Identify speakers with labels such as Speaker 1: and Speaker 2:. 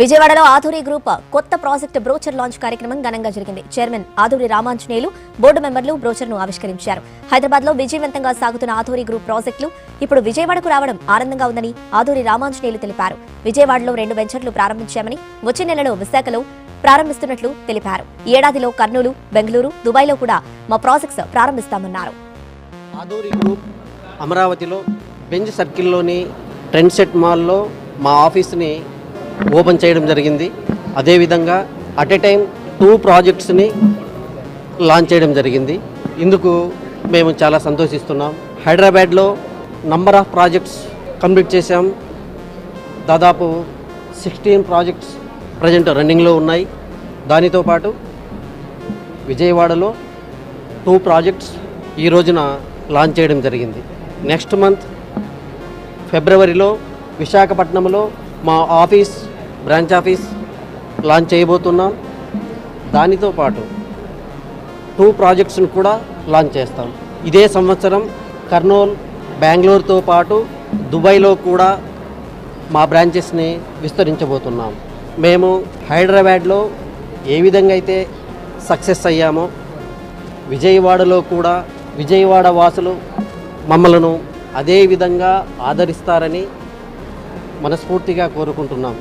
Speaker 1: విజయవాడలో ఆధురి గ్రూప్ కొత్త project brochure launch కార్యక్రమం ఘనంగా జరిగింది. చైర్మన్ ఆధురి రామాంజనేయులు, బోర్డు మెంబర్లు బ్రోచర్ను ఆవిష్కరించారు. హైదరాబాద్లో విజయవంతంగా సాగుతున్న ఆధురి గ్రూప్ ప్రాజెక్టులు ఇప్పుడు విజయవాడకు రావడం ఆనందంగా ఉందని ఆధురి రామాంజనేయులు తెలిపారు. విజయవాడలో 2 వెంచర్లు ప్రారంభించామని, వచ్చే నెలలో విశాఖలో ప్రారంభిస్తున్నట్లు తెలిపారు. ఈ ఏడాదిలో కర్నూలు, బెంగళూరు, దుబాయ్లో కూడా మా ప్రాజెక్ట్స్ ప్రారంభిస్తామన్నారు.
Speaker 2: ఆధురి గ్రూప్ అమరావతిలో బెంజ్ సర్కిల్లోని ట్రెండ్ సెట్ మాల్లో మా ఆఫీస్ని ఓపెన్ చేయడం జరిగింది. అదేవిధంగా అట్ ఎ టైం 2 ప్రాజెక్ట్స్ని లాంచ్ చేయడం జరిగింది. ఇందుకు మేము చాలా సంతోషిస్తున్నాం. హైదరాబాద్లో నంబర్ ఆఫ్ ప్రాజెక్ట్స్ కంప్లీట్ చేశాం. దాదాపు 16 ప్రాజెక్ట్స్ ప్రజెంట్ రన్నింగ్లో ఉన్నాయి. దానితో పాటు విజయవాడలో 2 ప్రాజెక్ట్స్ ఈ రోజున లాంచ్ చేయడం జరిగింది. నెక్స్ట్ మంత్ ఫిబ్రవరిలో విశాఖపట్నంలో మా బ్రాంచ్ ఆఫీస్ లాంచ్ చేయబోతున్నాం. దానితో పాటు 2 ప్రాజెక్ట్స్ను కూడా లాంచ్ చేస్తాం. ఇదే సంవత్సరం కర్నూలు, బెంగళూరుతో పాటు దుబాయ్లో కూడా మా బ్రాంచెస్ని విస్తరించబోతున్నాం. మేము హైదరాబాద్లో ఏ విధంగా అయితే సక్సెస్ అయ్యామో విజయవాడలో కూడా విజయవాడ వాసులు మమ్మలను అదే విధంగా ఆదరిస్తారని మనస్ఫూర్తిగా కోరుకుంటున్నాం.